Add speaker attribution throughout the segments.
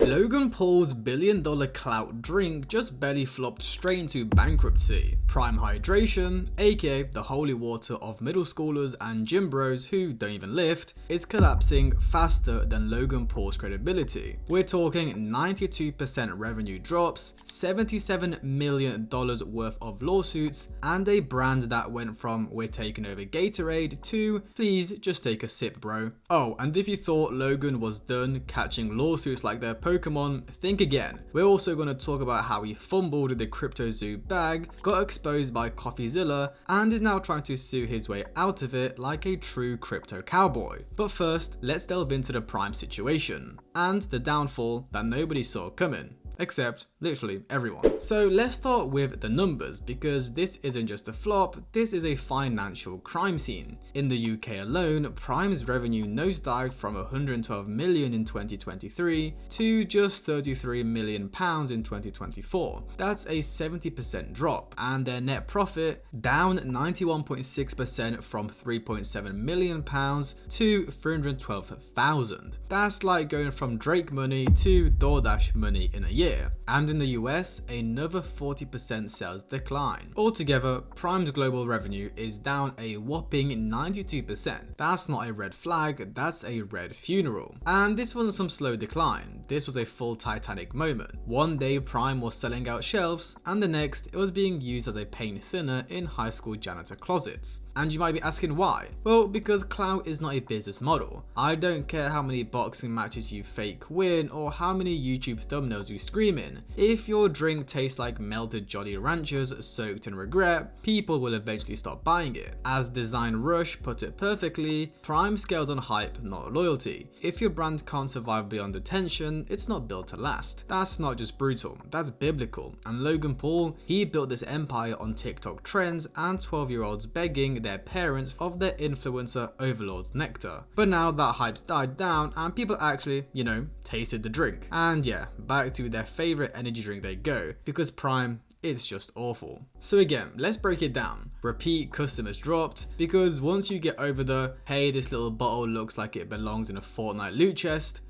Speaker 1: Logan Paul's billion-dollar clout drink just barely flopped straight into bankruptcy. Prime Hydration, aka the holy water of middle schoolers and gym bros who don't even lift, is collapsing faster than Logan Paul's credibility. We're talking 92% revenue drops, $77 million worth of lawsuits, and a brand that went from "we're taking over Gatorade" to "please just take a sip, bro." Oh, and if you thought Logan was done catching lawsuits like their Pokemon, think again. We're also going to talk about how he fumbled the CryptoZoo bag, got exposed by CoffeeZilla, and is now trying to sue his way out of it like a true crypto cowboy. But first, let's delve into the Prime situation and the downfall that nobody saw coming. Except literally everyone. So let's start with the numbers, because this isn't just a flop, this is a financial crime scene. In the UK alone, Prime's revenue nosedived from 112 million in 2023 to just 33 million pounds in 2024. That's a 70% drop, and their net profit down 91.6% from 3.7 million pounds to 312,000. That's like going from Drake money to DoorDash money in a year. And in the US, another 40% sales decline. Altogether, Prime's global revenue is down a whopping 92%. That's not a red flag, that's a red funeral. And this wasn't some slow decline, this was a full Titanic moment. One day Prime was selling out shelves, and the next it was being used as a paint thinner in high school janitor closets. And you might be asking why? Well, because clout is not a business model. I don't care how many boxing matches you fake win or how many YouTube thumbnails you scream in. If your drink tastes like melted Jolly Ranchers soaked in regret, people will eventually stop buying it. As Design Rush put it perfectly, Prime scaled on hype, not loyalty. If your brand can't survive beyond attention, it's not built to last. That's not just brutal, that's biblical. And Logan Paul, he built this empire on TikTok trends and 12-year-olds begging their parents of their influencer overlord's nectar. But now that hype's died down and people actually, tasted the drink. And yeah, back to their favorite energy drink they go, because Prime, it's just awful. So again, let's break it down. Repeat customers dropped, because once you get over the "hey, this little bottle looks like it belongs in a Fortnite loot chest,"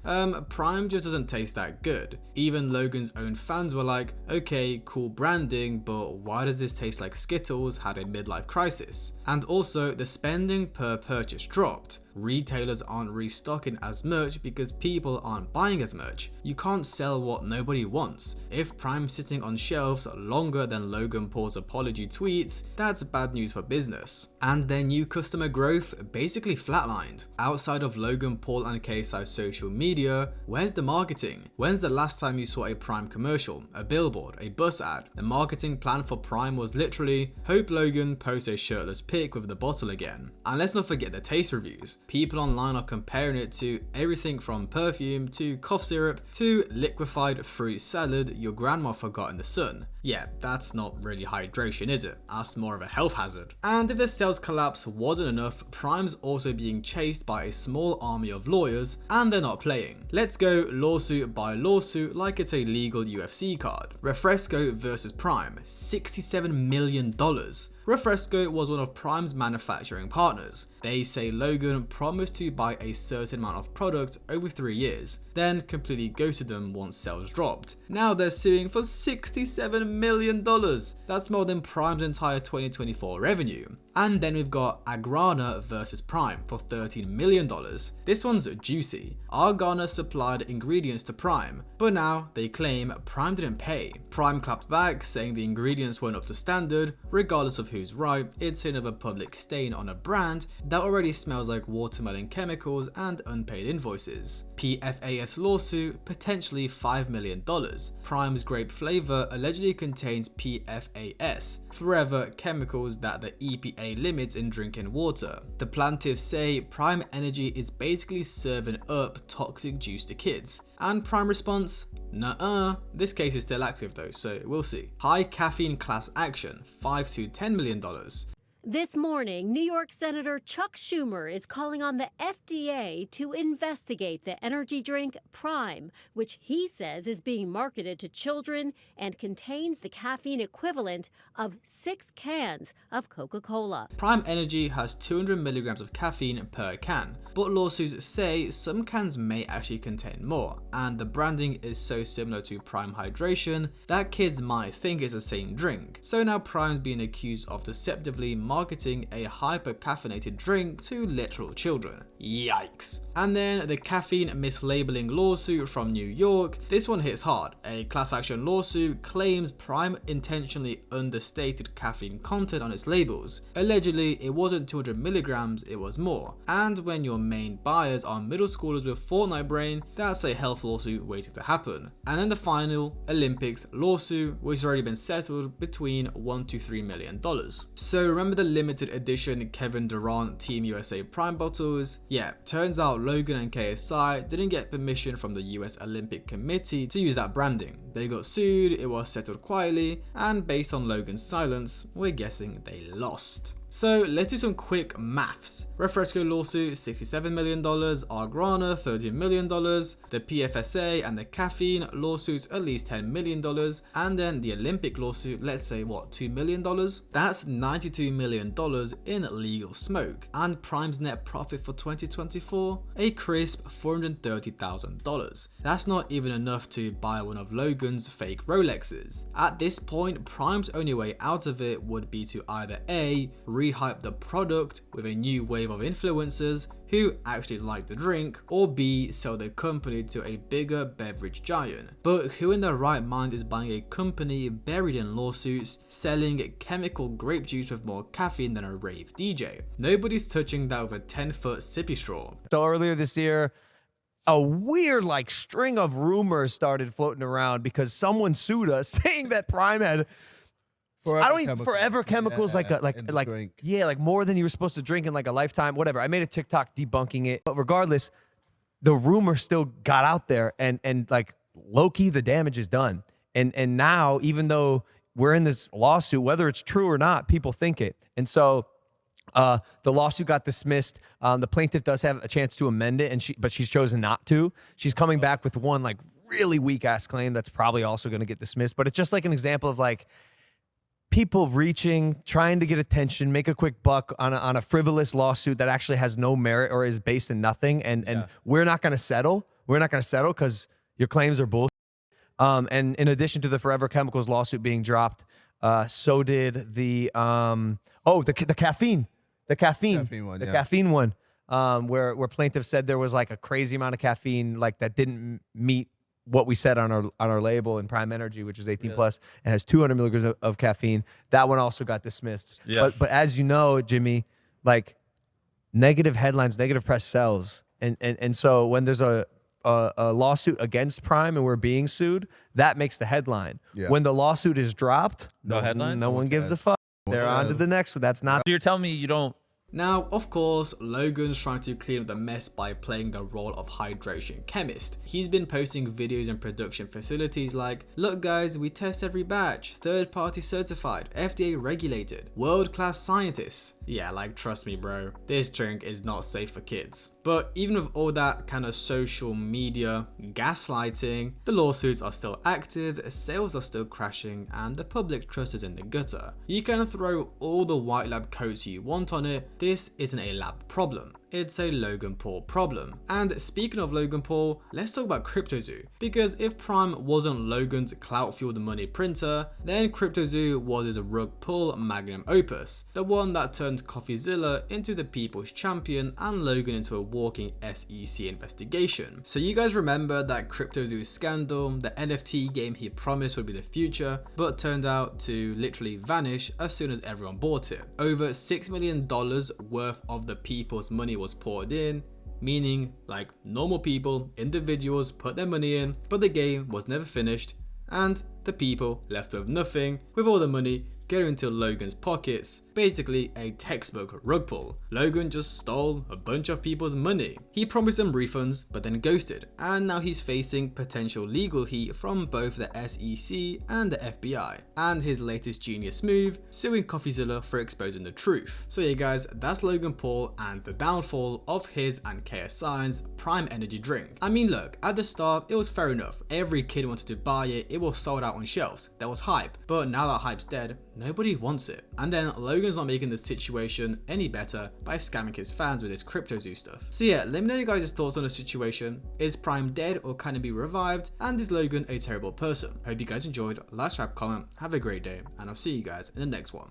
Speaker 1: Prime just doesn't taste that good. Even Logan's own fans were like, okay, cool branding, but why does this taste like Skittles had a midlife crisis? And also, the spending per purchase dropped. Retailers aren't restocking as much because people aren't buying as much. You can't sell what nobody wants. If Prime's sitting on shelves longer than Logan Paul's apology tweets, that's bad news for business. And their new customer growth basically flatlined. Outside of Logan Paul and KSI's social media, where's the marketing? When's the last time you saw a Prime commercial, a billboard, a bus ad? The marketing plan for Prime was literally, hope Logan posts a shirtless pic with the bottle again. And let's not forget the taste reviews. People online are comparing it to everything from perfume to cough syrup to liquefied fruit salad your grandma forgot in the sun. Yeah, that's not really hydration, is it? That's more of a health hazard. And if the sales collapse wasn't enough, Prime's also being chased by a small army of lawyers, and they're not playing. Let's go lawsuit by lawsuit like it's a legal UFC card. Refresco versus Prime, $67 million. Refresco was one of Prime's manufacturing partners. They say Logan promised to buy a certain amount of product over 3 years, then completely ghosted them once sales dropped. Now they're suing for $67 million. That's more than Prime's entire 2024 revenue. And then we've got Agrana versus Prime for $13 million. This one's juicy. Agrana supplied ingredients to Prime, but now they claim Prime didn't pay. Prime clapped back, saying the ingredients weren't up to standard. Regardless of who's right, it's another public stain on a brand that already smells like watermelon chemicals and unpaid invoices. PFAS lawsuit, potentially $5 million. Prime's grape flavor allegedly contains PFAS, forever chemicals that the EPA limits in drinking water. The plaintiffs say Prime Energy is basically serving up toxic juice to kids. And Prime response? Nuh-uh. This case is still active though, so we'll see. High caffeine class action, $5 to $10 million.
Speaker 2: This morning, New York Senator Chuck Schumer is calling on the FDA to investigate the energy drink Prime, which he says is being marketed to children and contains the caffeine equivalent of 6 cans of Coca-Cola.
Speaker 1: Prime Energy has 200 milligrams of caffeine per can, but lawsuits say some cans may actually contain more, and the branding is so similar to Prime Hydration that kids might think it's the same drink. So now Prime's being accused of deceptively marketing a hyper-caffeinated drink to literal children. Yikes. And then the caffeine mislabeling lawsuit from New York. This one hits hard. A class action lawsuit claims Prime intentionally understated caffeine content on its labels. Allegedly, it wasn't 200 milligrams, it was more. And when your main buyers are middle schoolers with Fortnite brain, that's a health lawsuit waiting to happen. And then the final Olympics lawsuit, which has already been settled between $1 to $3 million. So remember the limited edition Kevin Durant Team USA Prime bottles? Yeah, turns out Logan and KSI didn't get permission from the US Olympic Committee to use that branding. They got sued, it was settled quietly, and based on Logan's silence, we're guessing they lost. So let's do some quick maths. Refresco lawsuit $67 million, Argrana $13 million, the PFSA and the caffeine lawsuits at least $10 million, and then the Olympic lawsuit, let's say what, $2 million? That's $92 million in legal smoke. And Prime's net profit for 2024? A crisp $430,000. That's not even enough to buy one of Logan's fake Rolexes. At this point, Prime's only way out of it would be to either A, rehype the product with a new wave of influencers who actually like the drink, or B, sell the company to a bigger beverage giant. But who in their right mind is buying a company buried in lawsuits selling chemical grape juice with more caffeine than a rave DJ? Nobody's touching that with a 10-foot sippy straw.
Speaker 3: So earlier this year, a weird string of rumors started floating around because someone sued us saying that Prime had forever chemicals, like more than you were supposed to drink in like a lifetime, whatever. I made a TikTok debunking it, but regardless, the rumor still got out there, and like low-key the damage is done. And now, even though we're in this lawsuit, whether it's true or not, people think it. And so the lawsuit got dismissed. The plaintiff does have a chance to amend it, but she's chosen not to. She's coming back with one like really weak ass claim that's probably also going to get dismissed. But it's just like an example of like people reaching, trying to get attention, make a quick buck on a frivolous lawsuit that actually has no merit or is based in nothing. And we're not going to settle. We're not going to settle because your claims are bullshit. And in addition to the Forever Chemicals lawsuit being dropped, so did the caffeine. The caffeine one, where plaintiffs said there was like a crazy amount of caffeine, like that didn't meet what we said on our label in Prime Energy, which is 18 plus, and has 200 milligrams of caffeine. That one also got dismissed. Yeah. But as you know, Jimmy, like negative headlines, negative press sells, and so when there's a lawsuit against Prime and we're being sued, that makes the headline. Yeah. When the lawsuit is dropped, no headline, no one gives a fuck. They're on to the next one. That's not.
Speaker 4: So you're telling me you don't.
Speaker 1: Now, of course, Logan's trying to clean up the mess by playing the role of hydration chemist. He's been posting videos in production facilities like, look guys, we test every batch, third party certified, FDA regulated, world class scientists. Yeah, like trust me bro, this drink is not safe for kids. But even with all that kind of social media gaslighting, the lawsuits are still active, sales are still crashing, and the public trust is in the gutter. You can throw all the white lab coats you want on it, this isn't a lab problem. It's a Logan Paul problem. And speaking of Logan Paul, let's talk about CryptoZoo. Because if Prime wasn't Logan's clout-fueled money printer, then CryptoZoo was his rug pull magnum opus, the one that turned CoffeeZilla into the people's champion and Logan into a walking SEC investigation. So you guys remember that CryptoZoo scandal, the NFT game he promised would be the future, but turned out to literally vanish as soon as everyone bought it. Over $6 million worth of the people's money was poured in, meaning like normal people, individuals put their money in, but the game was never finished and the people left with nothing, with all the money get into Logan's pockets, basically a textbook rug pull. Logan just stole a bunch of people's money. He promised them refunds but then ghosted, and now he's facing potential legal heat from both the SEC and the FBI, and his latest genius move, suing CoffeeZilla for exposing the truth. So yeah guys, that's Logan Paul and the downfall of his and KSI's Prime energy drink. I mean look, at the start it was fair enough, every kid wanted to buy it, it was sold out on shelves, there was hype, but now that hype's dead, nobody wants it. And then Logan's not making the situation any better by scamming his fans with his CryptoZoo stuff. So yeah, let me know your guys' thoughts on the situation. Is Prime dead or can it be revived? And is Logan a terrible person? Hope you guys enjoyed. Like, subscribe, comment, have a great day, and I'll see you guys in the next one.